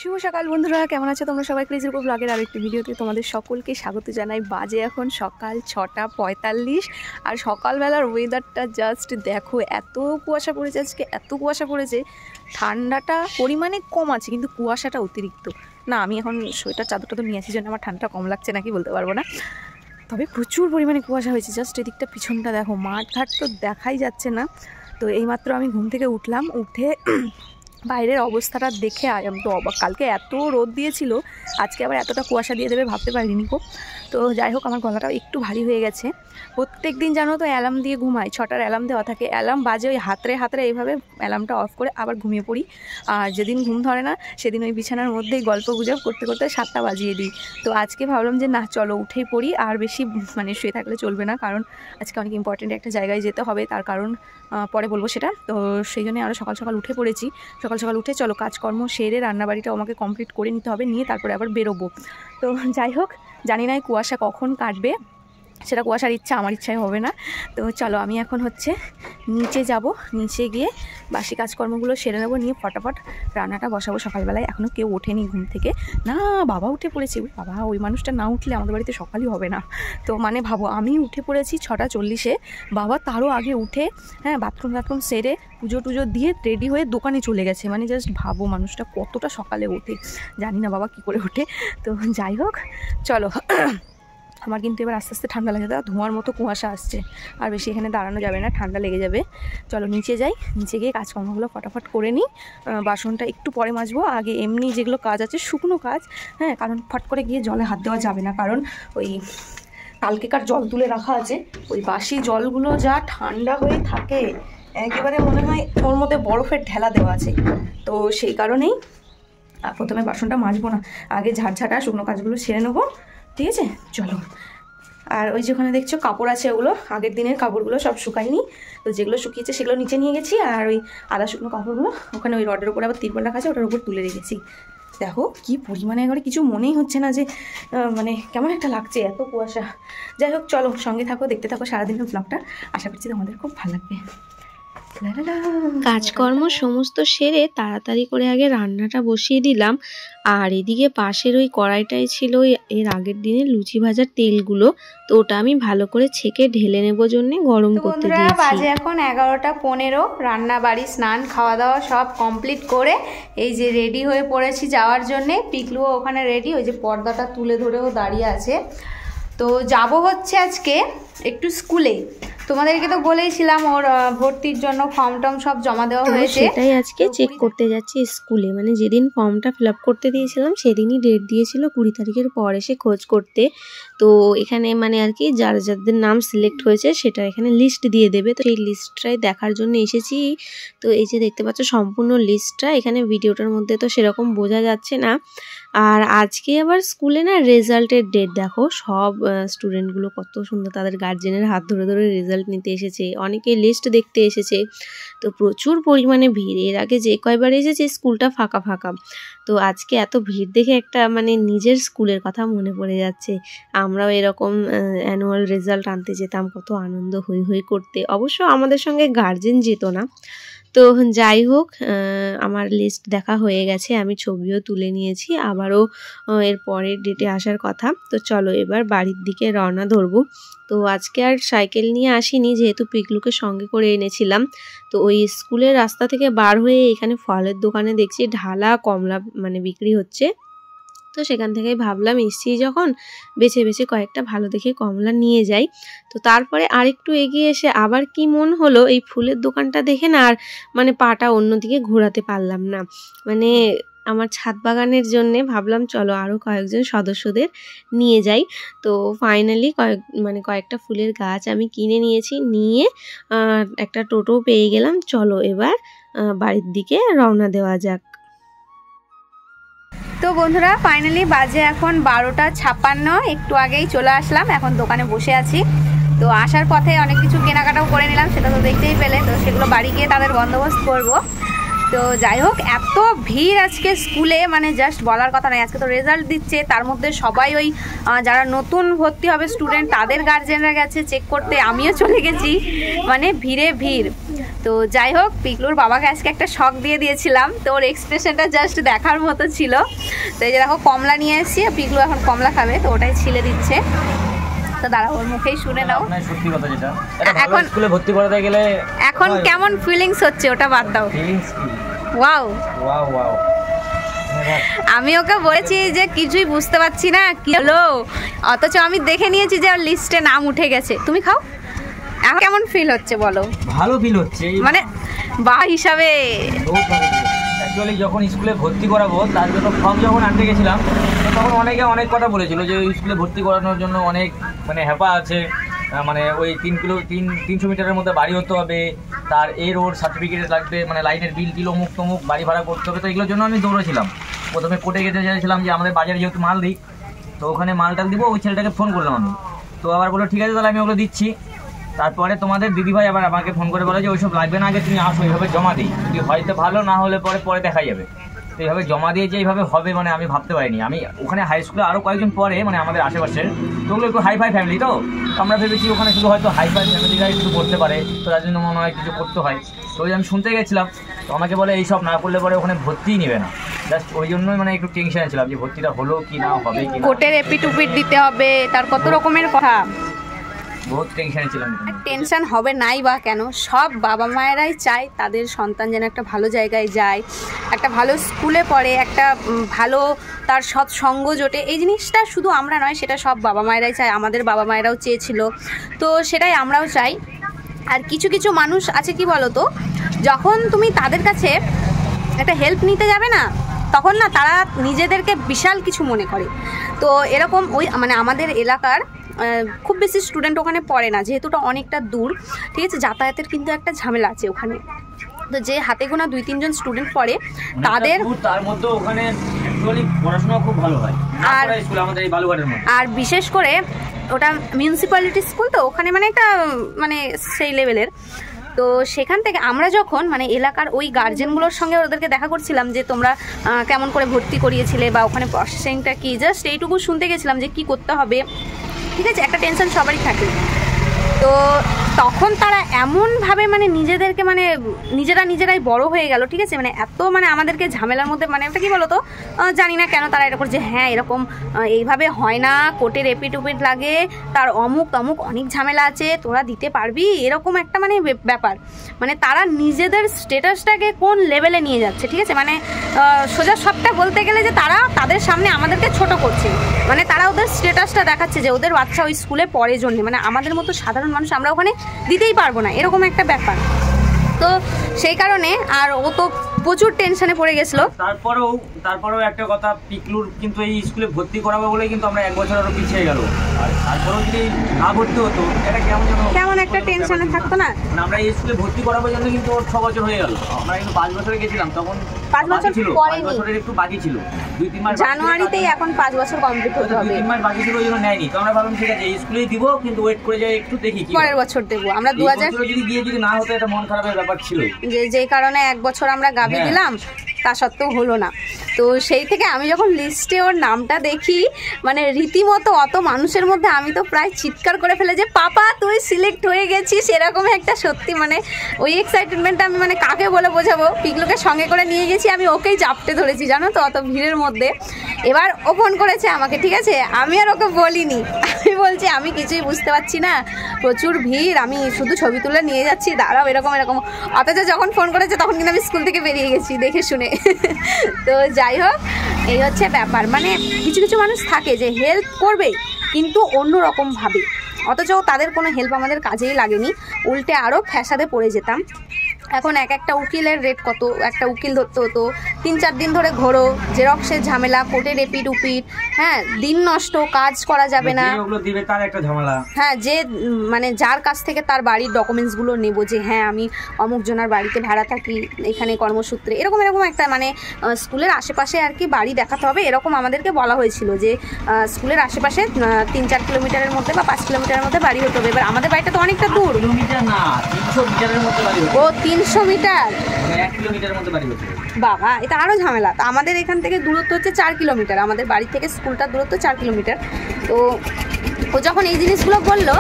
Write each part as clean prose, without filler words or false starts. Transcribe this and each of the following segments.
শুভ সকাল বন্ধুরা, কেমন আছো তোমরা সবাই? ক্রেজি রূপা ব্লগের আরেকটি ভিডিওতে তোমাদের সকলকে স্বাগত জানাই। বাজে এখন সকাল 6:45 আর সকালবেলার ওয়েদারটা জাস্ট দেখো, এত কুয়াশা পড়েছে আজকে, এত কুয়াশা পড়েছে। ঠান্ডাটা পরিমাণে কম আছে কিন্তু কুয়াশাটা অতিরিক্ত। না, আমি এখন সোয়েটার চাদরটা তো নিয়ে আসি জন্য আমার ঠান্ডাটা কম লাগছে নাকি বলতে পারবো না, তবে প্রচুর পরিমাণে কুয়াশা হয়েছে। জাস্ট এদিকটা পিছনটা দেখো, মাঠ ঘাট তো দেখাই যাচ্ছে না। তো এইমাত্র আমি ঘুম থেকে উঠলাম, উঠে বাইরের অবস্থাটা দেখে আমি তো অবাক। কালকে এত রোদ দিয়েছিল, আজকে আবার এতটা কুয়াশা দিয়ে দেবে ভাবতে পারিনি গো। তো যাই হোক, আমার গলাটাও একটু ভারী হয়ে গেছে। প্রত্যেক দিন জানো তো অ্যালার্ম দিয়ে ঘুমাই, 6টার অ্যালার্ম দেওয়া থাকে। অ্যালার্ম বাজে ওই হাতরে হাতরে এইভাবে অ্যালার্মটা অফ করে আবার ঘুমিয়ে পড়ি। আর যেদিন ঘুম ধরে না সেদিন ওই বিছানার মধ্যেই গল্প গুজব করতে করতে 7টা বাজিয়ে দিই। তো আজকে ভাবলাম যে না, চলো উঠেই পড়ি, আর বেশি শুয়ে থাকলে চলবে না, কারণ আজকে অনেক ইম্পর্টেন্ট একটা জায়গায় যেতে হবে। তার কারণ পরে বলবো সেটা। তো সেই জন্যে আরও সকাল সকাল উঠে পড়েছি। সকাল সকাল উঠে চলো কাজকর্ম সেরে রান্নাবাড়িটাও আমাকে কমপ্লিট করে নিতে হবে, নিয়ে তারপরে আবার বেরোবো। তো যাই হোক, জানি না কুয়াশা কখন কাটবে, সেটা কুয়াশার ইচ্ছা, আমার ইচ্ছাই হবে না। তো চলো আমি এখন নিচে যাব, নিচে গিয়ে বাসি কাজকর্মগুলো সেরে নেবো, নিয়ে ফটাফট রান্নাটা বসাবো। সকালবেলায় এখনও কেউ ওঠেনি ঘুম থেকে। না, বাবা উঠে পড়েছে। বাবা, ওই মানুষটা না উঠলে আমাদের বাড়িতে সকালই হবে না। তো ভাবো, আমি উঠে পড়েছি 6:40, বাবা তারও আগে উঠে বাথরুম সেরে পুজো টুজো দিয়ে রেডি হয়ে দোকানে চলে গেছে। জাস্ট ভাবো মানুষটা কতটা সকালে ওঠে। জানি না বাবা কী করে ওঠে। তো যাই হোক চলো, আমার কিন্তু এবার আস্তে আস্তে ঠান্ডা লাগে, দাদা ধোঁয়ার মতো কুয়াশা আসছে, আর বেশি এখানে দাঁড়ানো যাবে না, ঠান্ডা লেগে যাবে। চলো নিচে যাই, নিচে গিয়ে কাজকর্মগুলো ফটাফট করে নিই। বাসনটা একটু পরে মাজবো, আগে এমনি যেগুলো কাজ আছে শুকনো কাজ, কারণ ফট করে গিয়ে জলে হাত দেওয়া যাবে না, কারণ ওই কালকেকার জল তুলে রাখা আছে, ওই বাসি জলগুলো যা ঠান্ডা হয়ে থাকে একেবারে মনে হয় ওর মধ্যে বরফের ঢেলা দেওয়া আছে। তো সেই কারণেই প্রথমে বাসনটা মাজবো না, আগে ঝাড়ঝাড়া শুকনো কাজগুলো সেরে নেবো, ঠিক আছে? চলো। আর ওই যেখানে দেখছো কাপড় আছে, ওগুলো আগের দিনের কাপড়গুলো সব শুকায়নি, তো যেগুলো শুকিয়েছে সেগুলো নিচে নিয়ে গেছি। আর ওই আদা শুকনো কাপড়গুলো ওখানে ওই রডের উপরে আবার তিরপল রাখা আছে, ওটার উপর তুলে রেখেছি। দেখো কি পরিমাণে, একেবারে কিছু মনেই হচ্ছে না যে কেমন একটা লাগছে, এত কুয়াশা। যাই হোক চলো, সঙ্গে থাকো, দেখতে থাকো সারাদিনের ব্লগটা, আশা করছি তোমাদের খুব ভালো লাগবে। কাজকর্ম সমস্ত সেরে তাড়াতাড়ি করে আগে রান্নাটা বসিয়ে দিলাম। আর এদিকে পাশের ওই কড়াইটাই ছিল এর আগের দিনের লুচি ভাজার তেলগুলো, তো ওটা আমি ভালো করে ছেঁকে ঢেলে নেবো জন্য গরম করতে দিয়েছি। বাজে এখন 11:15, রান্না বাড়ি স্নান খাওয়া দাওয়া সব কমপ্লিট করে এই যে রেডি হয়ে পড়েছি যাওয়ার জন্যে। পিকলুও ওখানে রেডি, ওই যে পর্দাটা তুলে ধরেও দাঁড়িয়ে আছে। তো যাব হচ্ছে আজকে একটু স্কুলে, তোমাদেরকে তো বলেইছিলাম ওর ভর্তির জন্য ফর্ম টর্ম সব জমা দেওয়া হয়েছে, সেটাই আজকে চেক করতে যাচ্ছি স্কুলে। যেদিন ফর্মটা ফিল আপ করতে দিয়েছিলাম সেদিনই ডেট দিয়েছিল 20 তারিখের পর এসে খোঁজ করতে। তো এখানে আর কি যাদের নাম সিলেক্ট হয়েছে সেটা এখানে লিস্ট দিয়ে দেবে, তো সেই লিস্টটাই দেখার জন্য এসেছি। তো এই যে দেখতে পাচ্ছ সম্পূর্ণ লিস্টটা, এখানে ভিডিওটার মধ্যে তো সেরকম বোঝা যাচ্ছে না। আর আজকে আবার স্কুলে না রেজাল্টের ডেট, দেখো সব স্টুডেন্টগুলো কত সুন্দর তাদের গার্জেনের হাত ধরে ধরে রেজাল্ট নিতে এসেছে, অনেকে লিস্ট দেখতে এসেছে। তো প্রচুর পরিমাণে ভিড়, এর আগে যে কয়বার এসেছে স্কুলটা ফাঁকা ফাঁকা, তো আজকে এত ভিড় দেখে একটা নিজের স্কুলের কথা মনে পড়ে যাচ্ছে। আমরাও এরকম অ্যানুয়াল রেজাল্ট আনতে যেতাম, কত আনন্দ হই হই করতে। অবশ্য আমাদের সঙ্গে গার্জেন যেত না। তো যাই হোক, আমার লিস্ট দেখা হয়ে গেছে, আমি ছবিও তুলে নিয়েছি, আবারও এর পরের ডেটে আসার কথা। তো চলো এবার বাড়ির দিকে রওনা ধরবো। তো আজকে আর সাইকেল নিয়ে আসিনি, যেহেতু পিকলুকে সঙ্গে করে এনেছিলাম। তো ওই স্কুলের রাস্তা থেকে বার হয়ে এখানে ফলের দোকানে দেখছি ঢালা কমলা বিক্রি হচ্ছে। তো সেখান থেকেই ভাবলাম এসছি যখন, বেছে বেছে কয়েকটা ভালো দেখে কমলা নিয়ে যাই। তো তারপরে আরেকটু এগিয়ে এসে আবার কি মন হলো, এই ফুলের দোকানটা দেখে না আর পাটা অন্যদিকে ঘোরাতে পারলাম না। আমার ছাদ বাগানের জন্যে ভাবলাম চলো আরও কয়েকজন সদস্যদের নিয়ে যাই। তো ফাইনালি কয়েকটা ফুলের গাছ আমি কিনে নিয়েছি, নিয়ে একটা টোটো পেয়ে গেলাম। চলো এবার বাড়ির দিকে রওনা দেওয়া যাক। তো বন্ধুরা ফাইনালি বাজে এখন 12:56, একটু আগেই চলে আসলাম, এখন দোকানে বসে আছি। তো আসার পথে অনেক কিছু কেনাকাটাও করে নিলাম, সেটা তো দেখতেই পেলে। তো সেগুলো বাড়ি গিয়ে তাদের বন্দোবস্ত করব। তো যাই হোক, এত ভিড় আজকে স্কুলে, মানে জাস্ট বলার কথা নয়। আজকে তো রেজাল্ট দিচ্ছে, তার মধ্যে সবাই ওই যারা নতুন ভর্তি হবে স্টুডেন্ট তাদের গার্জেনরা গেছে চেক করতে, আমিও চলে গেছি, মানে ভিড়ে ভিড়। তো যাই হোক, পিকলুর বাবাকে আজকে একটা শক দিয়ে দিয়েছিলাম, তো ওর এক্সপ্রেশনটা জাস্ট দেখার মতো ছিল। তো এই যে দেখো কমলা নিয়ে এসেছি, পিকলু এখন কমলা খাবে, তো ওটাই ছিলে দিচ্ছে। তো দাঁড়াও, ওর মুখেই শুনে নাও। সত্যি কথা যেটা, এখন স্কুলে ভর্তি করাতে গেলে এখন কেমন ফিলিংস হচ্ছে ওটা বাদ দাও। ফিলিংস কি? Wow wow wow. আমি ওকে বলেছি যে কিছুই বুঝতে পারছি না কি হলো, অথচ আমি দেখে নিয়েছি যে ওর লিস্টে নাম উঠে গেছে। তুমি খাও, এখন কেমন ফিল হচ্ছে বলো? ভালো ফিল হচ্ছে, মানে বা হিসাবে। অ্যাকচুয়ালি যখন স্কুলে ভর্তি করাবো তার জন্য ফর্ম যখন আনতে গেছিলাম তখন অনেকে অনেক কথা বলেছিল যে স্কুলে ভর্তি করানোর জন্য অনেক মানে হ্যাপা আছে, মানে ওই 300 মিটারের মধ্যে বাড়ি হতে হবে, তার রোড সার্টিফিকেট লাগবে, মানে লাইনের বিল টিল অমুক তমুক, বাড়ি ভাড়া করতে হবে। তো এগুলোর জন্য আমি দৌড়েছিলাম। প্রথমে কোর্টে যেতে চাইছিলাম যে আমাদের বাজারে যেহেতু মাল দিই, তো ওখানে মালটা দিব, ওই ছেলেটাকে ফোন করলাম আমি। তো আবার বললো ঠিক আছে তাহলে আমি ওগুলো দিচ্ছি। তারপরে তোমাদের দিদিভাই আবার আমাকে ফোন করে বলে যে ওইসব লাগবে না, আগে তুমি আসো, এইভাবে জমা দিই, যদি হয়তো ভালো, না হলে পরে দেখা যাবে। তো এইভাবে জমা দিয়ে যে এইভাবে হবে মানে আমি ভাবতে পারিনি। আমি ওখানে হাই স্কুলে আরও কয়েকজন পড়ে, মানে আমাদের আশেপাশের, তো ওগুলো একটু হাইফাই ফ্যামিলি, তো আমরা ভেবেছি ওখানে শুধু হয়তো হাইফাই ফ্যামিলিরা একটু করতে পারে, তো তার জন্য মনে হয় কিছু করতে হয়। তো ওই আমি শুনতে গেছিলাম, তো আমাকে বলে এইসব না করলে পরে ওখানে ভর্তিই নেবে না। জাস্ট ওই জন্যই মানে একটু টেনশনে ছিলাম যে ভর্তিটা হলো কি না, হবে কি না, কোর্টের এপিটুপিট দিতে হবে, তার কত রকমের কথা, বহুত টেনশনে ছিলাম। টেনশন হবে নাই বা কেন, সব বাবা মায়েরাই চায় তাদের সন্তান যেন একটা ভালো জায়গায় যায়, একটা ভালো স্কুলে পড়ে, একটা ভালো তার সৎসঙ্গ জোটে। এই জিনিসটা শুধু আমরা নয়, সেটা সব বাবা মায়েরাই চায়, আমাদের বাবা মায়েরাও চেয়েছিল, তো সেটাই আমরাও চাই। আর কিছু কিছু মানুষ আছে কি বলো তো, যখন তুমি তাদের কাছে একটা হেল্প নিতে যাবে না, তখন না তারা নিজেদেরকে বিশাল কিছু মনে করে। তো এরকম ওই মানে আমাদের এলাকার খুব বেশি স্টুডেন্ট ওখানে পড়ে না, যেহেতু ওটা অনেকটা দূর, ঠিক আছে, যাতায়াতের কিন্তু একটা ঝামেলা আছে ওখানে। তো যে হাতে গোনা 2-3 জন স্টুডেন্ট পড়ে তাদের, তার মধ্যে ওখানে পড়াশোনা খুব ভালো হয়, আর স্কুল আমাদের এই বালুঘাটের মধ্যে, আর বিশেষ করে ওটা মিউনিসিপ্যালিটি স্কুল, তো ওখানে মানে একটা মানে সেই লেভেলের। তো সেখান থেকে আমরা যখন মানে এলাকার ওই গার্জেনগুলোর সঙ্গে ওদেরকে দেখা করছিলাম যে তোমরা কেমন করে ভর্তি করিয়েছিলে বা ওখানে প্রসেসিংটা কি, জাস্ট এইটুকু শুনতে গেছিলাম যে কি করতে হবে, ঠিক আছে, একটা টেনশন সবারই থাকে। তো তখন তারা এমনভাবে মানে নিজেদেরকে মানে নিজেরাই বড় হয়ে গেল, ঠিক আছে, মানে এত মানে আমাদেরকে ঝামেলার মধ্যে, মানে ওটা কি বলো তো, জানি না কেন তারা এরকম যে হ্যাঁ এরকম এইভাবে হয় না, কোর্টের এপিটুপিট লাগে, তার অমুক তমুক অনেক ঝামেলা আছে, তোরা দিতে পারবি, এরকম একটা মানে ব্যাপার। মানে তারা নিজেদের স্ট্যাটাসটাকে কোন লেভেলে নিয়ে যাচ্ছে, ঠিক আছে, মানে সোজা সবটা বলতে গেলে যে তারা তাদের সামনে আমাদেরকে ছোট করছে, মানে তারা ওদের স্ট্যাটাসটা দেখাচ্ছে যে ওদের বাচ্চা ওই স্কুলে পড়ে জন্য, মানে আমাদের মতো সাধারণ মানুষ আমরা ওখানে দিতেই পারবো না, এরকম একটা ব্যাপার। তো সেই কারণে আর ও তো প্রচুর টেনশনে পড়ে গেছিলো। তারপরেও একটা কথা, পিকলুর কিন্তু এই স্কুলে ভর্তি করাবো বলে কিন্তু আমরা 1 বছর আরো পিছিয়ে গেল, আর তারপরেও যদি না ভর্তি হতো এটা কেমন একটা টেনশনে থাকতো না। আমরা এই স্কুলে ভর্তি করাবো জন্য কিন্তু ওর 6 বছর হয়ে গেল, আমরা কিন্তু 5 বছরে গেছিলাম, তখন 5 বছর ছিল, 5 বছরের একটু বাকি ছিল, 2-3 মাস জানুয়ারিতেই এখন 5 বছর কমপ্লিট হতে হবে, 2-3 মাস বাকি ছিল, ওই জন্য নেয়নি। তো আমরা ভাবলাম ঠিক আছে এই স্কুলেই দিব, কিন্তু ওয়েট করে যাই একটু, দেখি কি পরের বছর দেবো আমরা। 2000 যদি না হতো এটা মন খারাপের ব্যাপার ছিল, যে কারণে 1 বছর আমরা গাবি দিলাম, তা সত্ত্বেও হলো না। তো সেই থেকে আমি যখন লিস্টে ওর নামটা দেখি, মানে রীতিমতো অত মানুষের মধ্যে আমি তো প্রায় চিৎকার করে ফেলে যে পাপা তুই সিলেক্ট হয়ে গেছিস, এরকম একটা সত্যি মানে ওই এক্সাইটমেন্টটা আমি মানে কাকে বলে বোঝাবো। পিকলুকে সঙ্গে করে নিয়ে গেছি, আমি ওকেই চাপটে ধরেছি জানো তো, অত ভিড়ের মধ্যে। এবার ও ফোন করেছে আমাকে, ঠিক আছে, আমি আর ওকে বলিনি, আমি বলছি আমি কিছুই বুঝতে পারছি না, প্রচুর ভিড়, আমি শুধু ছবি তুলে নিয়ে যাচ্ছি, দাঁড়াও এরকম। অথচ যখন ফোন করেছে তখন কিন্তু আমি স্কুল থেকে বেরিয়ে গেছি দেখে শুনে। তো যাই হোক, এই হচ্ছে ব্যাপার, মানে কিছু কিছু মানুষ থাকে যে হেল্প করবে কিন্তু অন্য রকম ভাবে, অথচ তাদের কোনো হেল্প আমাদের কাজেই লাগেনি, উল্টে আরও ফ্যাসাদে পড়ে যেতাম। এখন একটা উকিলের রেট কত, একটা উকিল ধরতে হতো, 3-4 দিন ধরে ঘোরো, জেরক্সের ঝামেলা, কোর্টের এপিট উপিট, হ্যাঁ দিন নষ্ট, কাজ করা যাবে না। ওগুলো দিবে তার একটা ঝামেলা। হ্যাঁ, যে মানে যার কাছ থেকে তার বাড়ির ডকুমেন্টসগুলো নেবো, যে হ্যাঁ আমি অমুক জনার বাড়িতে ভাড়া থাকি, এখানে কর্মসূত্রে, এরকম একটা মানে স্কুলের আশেপাশে আর কি বাড়ি দেখাতে হবে, এরকম আমাদেরকে বলা হয়েছিল যে স্কুলের আশেপাশে 3-4 কিলোমিটারের মধ্যে বা 5 কিলোমিটারের মধ্যে বাড়ি হতে হবে। এবার আমাদের বাড়িটা তো অনেকটা দূর। কিলোমিটার না, 300 মিটারের মধ্যে বাড়ি হতে ও 300 মিটার, মানে 1 কিলোমিটারের মধ্যে বাড়ি হতে হবে। বাবা এটা আরও ঝামেলা। তো আমাদের এখান থেকে দূরত্ব হচ্ছে 4 কিলোমিটার, আমাদের বাড়ি থেকে স্কুলটার দূরত্ব 4 কিলোমিটার। তো ও যখন এই জিনিসগুলো বললো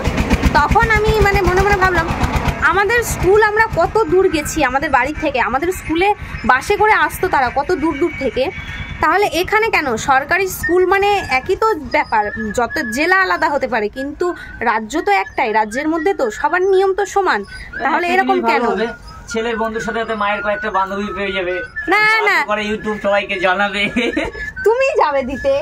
তখন আমি মানে মনে মনে ভাবলাম আমাদের স্কুল আমরা কত দূর গেছি আমাদের বাড়ি থেকে, আমাদের স্কুলে বাসে করে আসতো তারা কত দূর দূর থেকে, তাহলে এখানে কেন? সরকারি স্কুল মানে একই তো ব্যাপার, যত জেলা আলাদা হতে পারে কিন্তু রাজ্য তো একটাই, রাজ্যের মধ্যে তো সবার নিয়ম তো সমান, তাহলে এরকম কেন? ছেলের বন্ধুর সাথে সাথে মায়ের কয়েকটা বান্ধবী পেয়ে যাবে, না না করে ইউটিউব সবাইকে জানাবে। তুমি যাবে দিতে,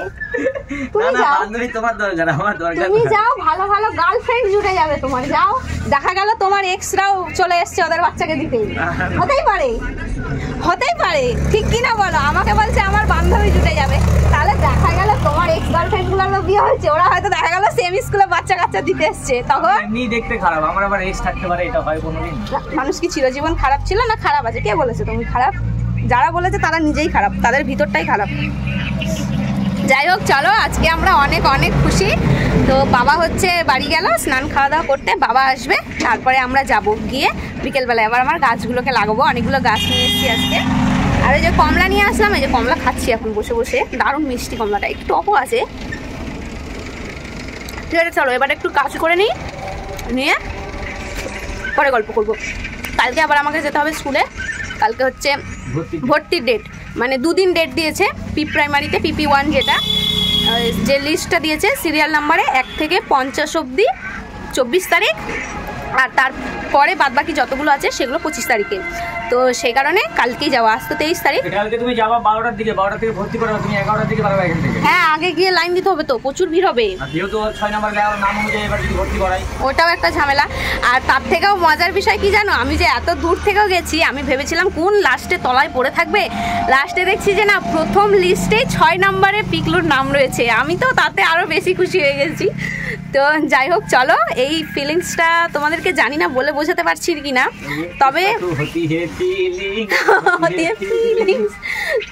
তুমি যাও, বান্ধবী তোমার দরকার, আমার দরকার। তুমি যাও, ভালো ভালো গার্লফ্রেন্ড জুটে যাবে তোমার, যাও। দেখা গেল তোমার এক্সরাও চলে এসছে ওদের বাচ্চাকে দিতে, হতেই পারে, হতেই পারে, ঠিক কিনা বলো? আমাকে বলছে আমার বান্ধবী জুটে যাবে, তাহলে দেখা গেল তোমার এক্স গার্লফ্রেন্ড গুলোর বিয়ে হয়েছে, ওরা হয়তো দেখা গেল সেম স্কুলে বাচ্চা কাচ্চা দিতে এসছে, তখন এমনি দেখতে খারাপ, আমার আবার এক্স থাকতে পারে, এটা হয় কোনোদিন? মানুষ কি চিরজীবন খারাপ ছিল না খারাপ আছে? কে বলেছে তুমি খারাপ? যারা বলেছে তারা নিজেই খারাপ, তাদের ভিতরটাই খারাপ। যাই হোক, চলো আজকে আমরা অনেক অনেক খুশি। তো বাবা হচ্ছে বাড়ি গেল স্নান খাওয়া দাওয়া করতে, বাবা আসবে, তারপরে আমরা যাব, গিয়ে বিকেলবেলায় আবার আমার গাছগুলোকে লাগাবো। অনেকগুলো গাছ নিয়ে এসেছি আজকে। আর এই যে কমলা নিয়ে আসলাম, এই যে কমলা খাচ্ছি এখন বসে বসে, দারুণ মিষ্টি কমলাটা, একটু টকও আছে। ঠিক আছে চলো এবার একটু কাজ করে নিই, নিয়ে পরে গল্প করবো। কালকে আবার আমাকে যেতে হবে স্কুলে, কালকে হচ্ছে ভর্তির ডেট, মানে 2 দিন ডেট দিয়েছে। প্রাইমারিতে PP1 যেটা যে লিস্টটা দিয়েছে সিরিয়াল নাম্বারে 1 থেকে 50 অবধি 24 তারিখ, আর তারপরে বাদবাকি যতগুলো আছে সেগুলো 25 তারিখে। তো সেই কারণে কালকেই যাওয়া, আজ তো 23 তারিখ। কালকে তুমি যাবা 12টার দিকে, 12টা থেকে ভর্তি করবে, তুমি 11টার দিকে পারবে এখান থেকে। হ্যাঁ, আগে গিয়ে লাইন দিতে হবে, তো প্রচুর ভিড় হবে। আর যেহেতু 6 নম্বর নাম অনুযায়ী এবার যদি ভর্তি করাই, ওটাও একটা ঝামেলা। আর তার থেকেও মজার বিষয় কি জানো, আমি যে এত দূর থেকেও গেছি, আমি ভেবেছিলাম কোন লাস্টে তলায় পড়ে থাকবে, লাস্টে দেখছি যে না, প্রথম লিস্টেই 6 নম্বরে পিকলুর নাম রয়েছে। আমি তো তাতে আরও বেশি খুশি হয়ে গেছি। তো যাই হোক চলো, এই ফিলিংসটা তোমাদেরকে জানি না বলে বোঝাতে পারছি কি না, তবে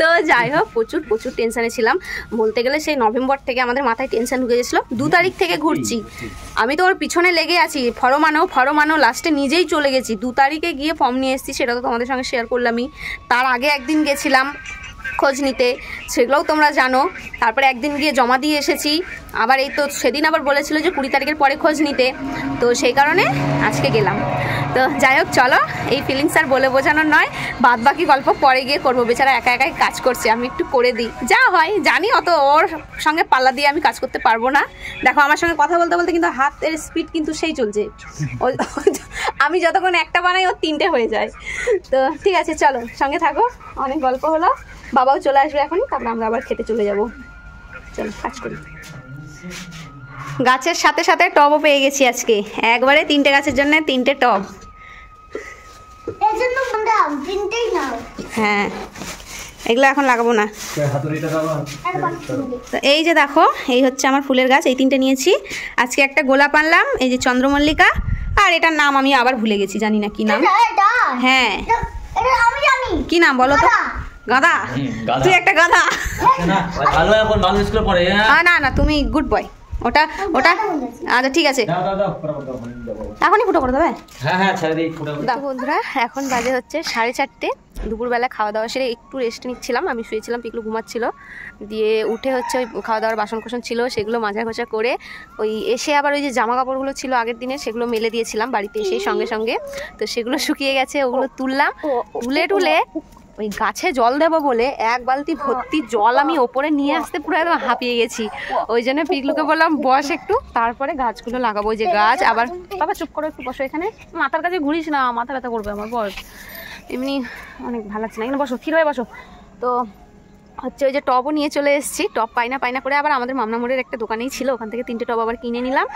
তো যাই হোক প্রচুর প্রচুর টেনশানে ছিলাম। বলতে গেলে সেই নভেম্বর থেকে আমাদের মাথায় টেনশন ঢুকে গেছিলো। 2 তারিখ থেকে ঘুরছি, আমি তো ওর পিছনে লেগে আছি, ফর্ম আনো, লাস্টে নিজেই চলে গেছি। 2 তারিখে গিয়ে ফর্ম নিয়ে এসেছি, সেটা তো তোমাদের সঙ্গে শেয়ার করলামই। তার আগে একদিন গেছিলাম খোঁজ নিতে, সেগুলোও তোমরা জানো। তারপরে একদিন গিয়ে জমা দিয়ে এসেছি, আবার এই তো সেদিন আবার বলেছিল যে 20 তারিখের পরে খোঁজ নিতে, তো সেই কারণে আজকে গেলাম। তো যাই হোক চলো, এই ফিলিংস আর বলে বোঝানোর নয়, বাদ বাকি গল্প পরে গিয়ে করবো। বেচারা একা একাই কাজ করছে, আমি একটু করে দিই, যা হয় জানি। অত ওর সঙ্গে পাল্লা দিয়ে আমি কাজ করতে পারবো না। দেখো আমার সঙ্গে কথা বলতে বলতে কিন্তু হাতের স্পিড কিন্তু সেই চলছে, আমি যতক্ষণ একটা বানাই ওর 3টে হয়ে যায়। তো ঠিক আছে চলো, সঙ্গে থাকো, অনেক গল্প হলো। বাবাও চলে আসবে এখনই, তারপরে আমরা আবার খেতে চলে যাব। চলো কাজ করি। গাছের সাথে সাথে টবও পেয়ে গেছি আজকে, একবারে 3টে গাছের জন্য 3টে টব। হ্যাঁ, এগুলো এখন লাগাবো না। তো এই যে দেখো, এই হচ্ছে আমার ফুলের গাছ, এই 3টে নিয়েছি আজকে। একটা গোলাপ আনলাম, এই যে চন্দ্রমল্লিকা, আর এটার নাম আমি আবার ভুলে গেছি, জানি না কি নাম। হ্যাঁ, কি নাম বলো তো? গাধা? তুই একটা গাধা। না না, তুমি গুড বয়। ওটা আচ্ছা ঠিক আছে, এখনই ফুটো করে দেবে। বন্ধুরা এখন বাজে হচ্ছে 4:30। দুপুরবেলা খাওয়া দাওয়া সেরে একটু রেস্ট নিচ্ছিলাম, আমি শুয়েছিলাম, পিকলু ঘুমাচ্ছিল। দিয়ে উঠে হচ্ছে ওই খাওয়া দাওয়ার বাসন কোসন ছিল, সেগুলো মাজা ঘষা করে ওই এসে আবার ওই যে জামা কাপড়গুলো ছিল আগের দিনে, সেগুলো মেলে দিয়েছিলাম বাড়িতে এসে সঙ্গে সঙ্গে। তো সেগুলো শুকিয়ে গেছে, ওগুলো তুললাম, তুলে ওই গাছে জল দেবো বলে 1 বালতি ভর্তি জল আমি ওপরে নিয়ে আসতে পুরো একদম হাঁপিয়ে গেছি। ওই জন্য পিকলুকে বললাম বস একটু, তারপরে গাছগুলো লাগাবো। ওই যে গাছ, আবার বাবা চুপ করো একটু, বসো এখানে, মাথার কাছে ঘুরিস না, মাথা ব্যথা করবে আমার, বস। এমনি অনেক ভালো লাগছে না, এখানে বসো, স্থির হয়ে বসো। তো হচ্ছে ওই যে টবও নিয়ে চলে এসেছি, টব পাইনা করে আবার আমাদের মামনা মোড়ের একটা দোকানেই ছিল, ওখান থেকে 3টে টব আবার কিনে নিলাম।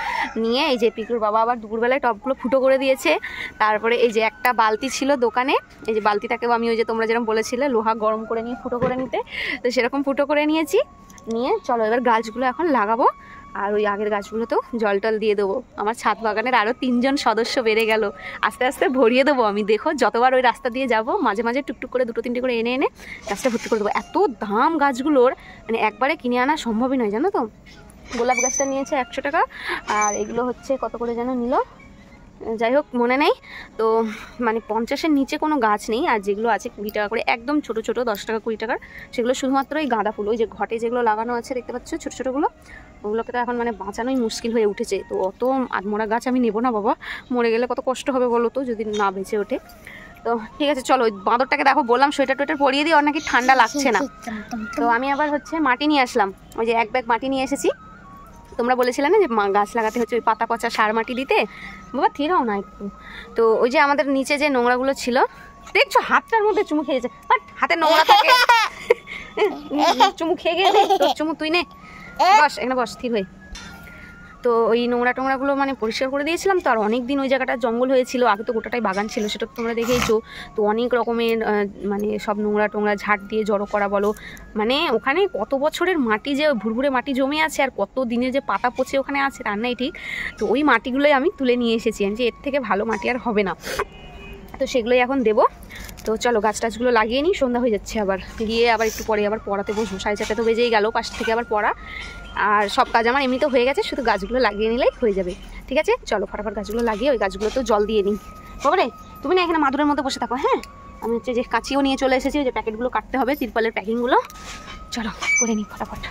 নিয়ে এই যে পিকুর বাবা আবার দুপুরবেলায় টবগুলো ফুটো করে দিয়েছে। তারপরে এই যে একটা বালতি ছিল দোকানে, এই যে বালতিটাকেও আমি ওই যে তোমরা যেরকম বলেছিলে লোহা গরম করে নিয়ে ফুটো করে নিতে, তো সেরকম ফুটো করে নিয়েছি। নিয়ে চলো এবার গাছগুলো এখন লাগাবো, আর ওই আগের গাছগুলোতেও জল টল দিয়ে দেবো। আমার ছাদ বাগানের আরও 3জন সদস্য বেড়ে গেল, আস্তে আস্তে ভরিয়ে দেবো আমি। দেখো যতবার ওই রাস্তা দিয়ে যাব মাঝে মাঝে টুকটুক করে 2-3টে করে এনে গাছটা ভর্তি করে দেবো। এত দাম গাছগুলোর, মানে একবারে কিনে আনা সম্ভবই নয় জানো তো। গোলাপ গাছটা নিয়েছে 100 টাকা, আর এগুলো হচ্ছে কত করে যেন নিল, যাই হোক মনে নেই। তো মানে 50-এর নিচে কোনো গাছ নেই, আর যেগুলো আছে 20 টাকা করে, একদম ছোট ছোট 10 টাকা 20 টাকার, সেগুলো শুধুমাত্র এই গাঁদা ফুল। ওই যে ঘটে যেগুলো লাগানো আছে দেখতে পাচ্ছ ছোটো ছোটোগুলো, ওগুলোকে তো এখন মানে বাঁচানোই মুশকিল হয়ে উঠেছে। তো অত আধমরা গাছ আমি নেবো না বাবা, মরে গেলে কত কষ্ট হবে বলো তো যদি না বেঁচে ওঠে। তো ঠিক আছে চলো, ওই বাঁদরটাকে দেখো বললাম সোয়েটার টোয়েটার পরিয়ে দিই, ওর নাকি ঠান্ডা লাগছে না। তো আমি আবার হচ্ছে মাটি নিয়ে আসলাম, ওই যে 1 ব্যাগ মাটি নিয়ে এসেছি। তোমরা বলেছিলে না যে গাছ লাগাতে হচ্ছে ওই পাতা পচা সার মাটি দিতে, বাবা থিরাও না একটু। তো ওই যে আমাদের নিচে যে নোংরাগুলো ছিল, দেখছো হাতটার মধ্যে চুমু খেয়েছে, বাট হাতে নোংরা থাকে চুমু খেয়ে গিয়ে তোর চুমু তুই নে, বস এখানে বস স্থির হয়ে। তো ওই নোংরা টোংরাগুলো মানে পরিষ্কার করে দিয়েছিলাম। তো আর অনেক দিন ওই জায়গাটা জঙ্গল হয়েছিল, আগে তো গোটাটাই বাগান ছিল, সেটা তোমরা দেখেইছো। তো অনেক রকমের মানে সব নোংরা টোংরা ঝাড় দিয়ে জড়ো করা বলো, মানে ওখানে কত বছরের মাটি যে ভুরভুরে মাটি জমে আছে, আর কত দিনের যে পাতা পচে ওখানে আছে তার নাই ঠিক। তো ওই মাটিগুলোই আমি তুলে নিয়ে এসেছি, আমি যে এর থেকে ভালো মাটি আর হবে না, তো সেগুলোই এখন দেবো। তো চলো গাছ টাছগুলো লাগিয়ে নিই, সন্ধ্যা হয়ে যাচ্ছে, আবার গিয়ে আবার একটু পরে আবার পড়াতে বসবো, 4:30 তো বেজেই গেল, 5 থেকে আবার পড়া। আর সব কাজ আমার এমনিতে হয়ে গেছে, শুধু গাছগুলো লাগিয়ে নিলেই হয়ে যাবে। ঠিক আছে চলো ফটাফট গাছগুলো লাগিয়ে ওই গাছগুলোতেও জল দিয়ে নিই। বাবারে তুমি না এখানে মাদুরের মধ্যে বসে থাকো, হ্যাঁ আমি হচ্ছে যে কাঁচিও নিয়ে চলে এসেছি, ওই যে প্যাকেটগুলো কাটতে হবে, তিরপালের প্যাকিংগুলো, চলো করে নিই ফটাফট।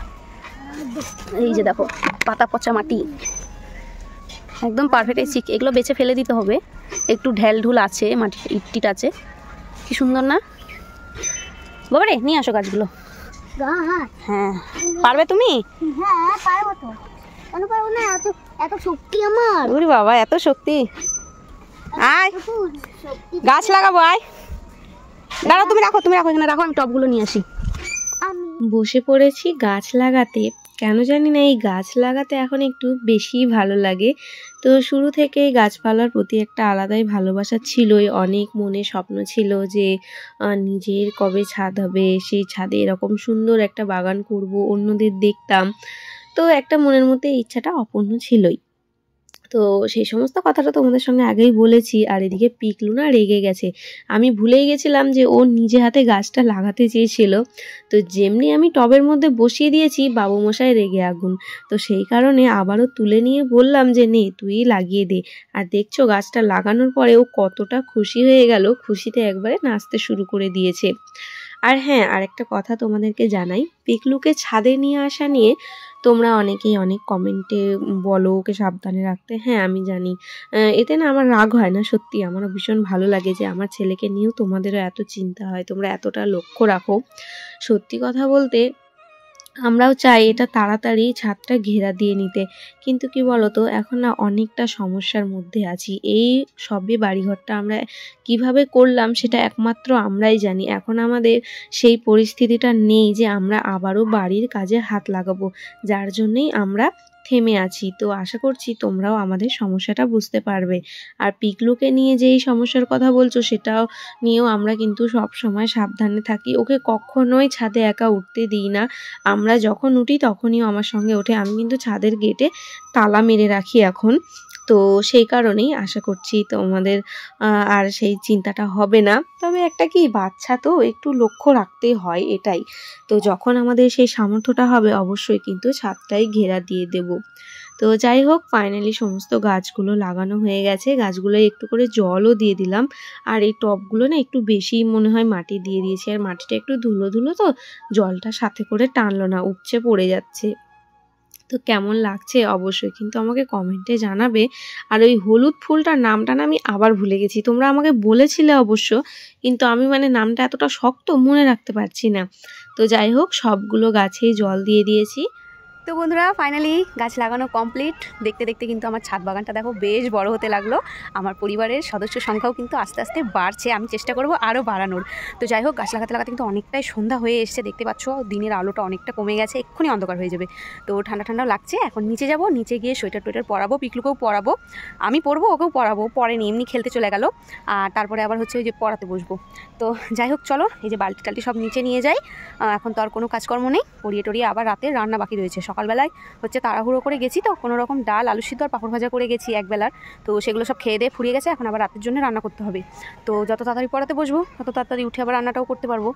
এই যে দেখো পাতা পচা মাটি একদম পারফেক্ট, চিক এগুলো বেছে ফেলে দিতে হবে, একটু ঢেল ঢুল আছে, মাটি ইট আছে, কি সুন্দর না বাবারে। নিয়ে আসো গাছগুলো। হ্যাঁ পারবে তুমি? হ্যাঁ পারবো তো, কেন পারবো না, এত শক্তি আমার। ওরে বাবা এত শক্তি, আয় গাছ লাগাবো, আয় দাঁড়াও তুমি রাখো এখানে রাখো, আমি টবগুলো নিয়ে আসি। বসে পড়েছি গাছ লাগাতে। কেন জানি না এই গাছ লাগাতে এখন একটু বেশি ভালো লাগে। তো শুরু থেকেই গাছপালার প্রতি একটা আলাদাই ভালোবাসা ছিলই, অনেক মনে স্বপ্ন ছিল যে নিজের কবে ছাদ হবে, সেই ছাদে এরকম সুন্দর একটা বাগান করব, অন্যদের দেখতাম। তো একটা মনের মধ্যে ইচ্ছাটা অপূর্ণ ছিলই। তো সেই সমস্ত কথাটা তোমাদের সঙ্গে আগেই বলেছি। আর এদিকে পিকলু না রেগে গেছে, আমি ভুলেই গেছিলাম যে ও নিজে হাতে গাছটা লাগাতে চেয়েছিল। তো যেমনি আমি টবের মধ্যে বসিয়ে দিয়েছি বাবু মশাই রেগে আগুন। তো সেই কারণে আবারও তুলে নিয়ে বললাম যে নে তুই লাগিয়ে দে। আর দেখছো গাছটা লাগানোর পরে ও কতটা খুশি হয়ে গেল, খুশিতে একবারে নাচতে শুরু করে দিয়েছে। আর হ্যাঁ আরেকটা কথা তোমাদেরকে জানাই, পিকলুকে ছাদে নিয়ে আসা নিয়ে তোমরা অনেকেই অনেক কমেন্টে বলো ওকে সাবধানে রাখতে। হ্যাঁ আমি জানি, এতে না আমার রাগ হয় না, সত্যি আমারও ভীষণ ভালো লাগে যে আমার ছেলেকে নিয়েও তোমাদেরও এত চিন্তা হয়, তোমরা এতটা লক্ষ্য রাখো। সত্যি কথা বলতে আমরাও চাই এটা তাড়াতাড়ি ছাদটা ঘেরা দিয়ে নিতে, কিন্তু কি বলতো এখন না অনেকটা সমস্যার মধ্যে আছি। এই সবে বাড়িঘরটা আমরা কিভাবে করলাম সেটা একমাত্র আমরাই জানি। এখন আমাদের সেই পরিস্থিতিটা নেই যে আমরা আবারও বাড়ির কাজে হাত লাগাবো, যার জন্যেই আমরা থেমে আছি। তো আশা করছি তোমরাও আমাদের সমস্যাটা বুঝতে পারবে। আর পিকলুকে নিয়ে যে এই সমস্যার কথা বলছো সেটাও নিয়েও আমরা কিন্তু সব সময় সাবধানে থাকি, ওকে কখনোই ছাদে একা উঠতে দিই না। আমরা যখন উঠি তখনই আমার সঙ্গে ওঠে, আমি কিন্তু ছাদের গেটে তালা মেরে রাখি এখন। তো সেই কারণেই আশা করছি তোমাদের আর সেই চিন্তাটা হবে না। তবে একটা কি বাচ্চা তো একটু লক্ষ্য রাখতেই হয় এটাই। তো যখন আমাদের সেই সামর্থ্যটা হবে অবশ্যই কিন্তু ছাদটাই ঘেরা দিয়ে দেব। তো যাই হোক ফাইনালি সমস্ত গাছগুলো লাগানো হয়ে গেছে, গাছগুলো একটু করে জলও দিয়ে দিলাম। আর এই টবগুলো না একটু বেশি মনে হয় মাটি দিয়ে দিয়েছি, আর মাটিটা একটু ধুলো ধুলো তো জলটা সাথে করে টানলো না, উপচে পড়ে যাচ্ছে। তো কেমন লাগছে অবশ্যই কিন্তু আমাকে কমেন্টে জানাবে। আর ওই হলুদ ফুলটার নামটা না আমি আবার ভুলে গেছি, তোমরা আমাকে বলেছিলে অবশ্য, কিন্তু আমি মানে নামটা এতটা শক্ত মনে রাখতে পারছি না। তো যাই হোক সবগুলো গাছেই জল দিয়ে দিয়েছি। তো বন্ধুরা ফাইনালি গাছ লাগানো কমপ্লিট। দেখতে দেখতে কিন্তু আমার ছাদ বাগানটা দেখো বেশ বড় হতে লাগলো। আমার পরিবারের সদস্য সংখ্যাও কিন্তু আস্তে আস্তে বাড়ছে, আমি চেষ্টা করব আরও বাড়ানোর। তো যাই হোক, গাছ লাগাতে লাগাতে কিন্তু অনেকটাই সন্ধ্যা হয়ে এসছে, দেখতে পাচ্ছ দিনের আলোটা অনেকটা কমে গেছে, এক্ষুনি অন্ধকার হয়ে যাবে। তো ঠান্ডা ঠান্ডাও লাগছে। এখন নিচে যাব, নিচে গিয়ে সোয়েটার টোয়েটার পরাবো, পিকলুকেও পরাবো, আমি পরবো, ওকেও পরাবো, পরেনি এমনি খেলতে চলে গেল। আর তারপরে আবার হচ্ছে ওই যে পড়াতে বসবো। তো যাই হোক চলো, এই যে বালতি টালটি সব নিচে নিয়ে যাই। এখন তো আর কোনো কাজকর্ম নেই, পরিয়ে টরিয়ে আবার রাতে রান্না বাকি রয়েছে। সকালবেলায় হচ্ছে তাড়াহুড়ো করে গেছি, তো কোনো রকম ডাল আলু সিদ্ধ আর পাঁপড় ভাজা করে গেছি একবেলার, তো সেগুলো সব খেয়ে দিয়ে ফুরিয়ে গেছে। এখন আবার রাতের জন্য রান্না করতে হবে। তো যত তাড়াতাড়ি পড়াতে বসবো তত তাড়াতাড়ি উঠে আবার রান্নাটাও করতে পারবো।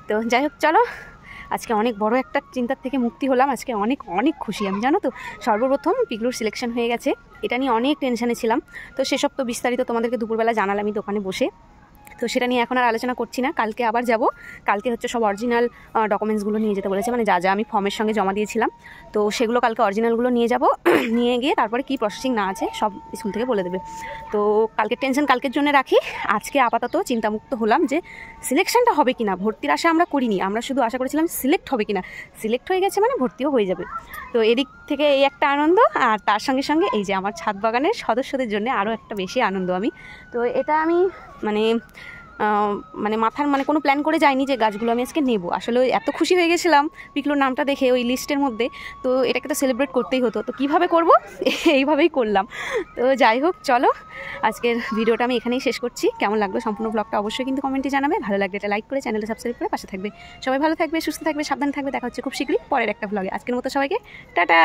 তো যাই হোক চলো, আজকে অনেক বড় একটা চিন্তার থেকে মুক্তি হলাম। আজকে অনেক অনেক খুশি আমি, জানো তো। সর্বপ্রথম পিকলুর সিলেকশন হয়ে গেছে, এটা নিয়ে অনেক টেনশনে ছিলাম। তো সেসব তো বিস্তারিত তোমাদেরকে দুপুরবেলা জানালামই দোকানে বসে। তো সেটা নিয়ে এখন আর আলোচনা করছি না, কালকে আবার যাব। কালকে হচ্ছে সব অরিজিনাল ডকুমেন্টসগুলো নিয়ে যেতে বলেছে, মানে যা যা আমি ফর্মের সঙ্গে জমা দিয়েছিলাম, তো সেগুলো কালকে অরিজিনালগুলো নিয়ে যাব। নিয়ে গিয়ে তারপরে কী প্রসেসিং না আছে সব স্কুল থেকে বলে দেবে। তো কালকের টেনশন কালকের জন্য রাখি। আজকে আপাতত চিন্তামুক্ত হলাম যে সিলেকশনটা হবে কিনা। ভর্তির আশা আমরা করিনি, আমরা শুধু আশা করেছিলাম সিলেক্ট হবে কিনা। সিলেক্ট হয়ে গেছে মানে ভর্তিও হয়ে যাবে। তো এদিক থেকে এই একটা আনন্দ, আর তার সঙ্গে সঙ্গে এই যে আমার ছাদ বাগানের সদস্যদের জন্য আরও একটা বেশি আনন্দ আমি। তো এটা আমি মানে মাথার মানে কোনো প্ল্যান করে যাইনি যে গাছগুলো আমি আজকে নেব। আসলে এত খুশি হয়ে গেছিলাম পিকলুর নামটা দেখে ওই লিস্টের মধ্যে, তো এটাকে তো সেলিব্রেট করতেই হতো। তো কীভাবে করব, এইভাবেই করলাম। তো যাই হোক চলো, আজকের ভিডিওটা আমি এখানেই শেষ করছি। কেমন লাগলো সম্পূর্ণ ব্লগটা অবশ্যই কিন্তু কমেন্টে জানাবে। ভালো লাগলে এটা লাইক করে চ্যানেলটা সাবস্ক্রাইব করে পাশে থাকবে। সবাই ভালো থাকবে, সুস্থ থাকবে, সাবধানে থাকবে। দেখা হচ্ছে খুব শীঘ্রই পরের একটা ব্লগে। আজকের মতো সবাইকে টাটা।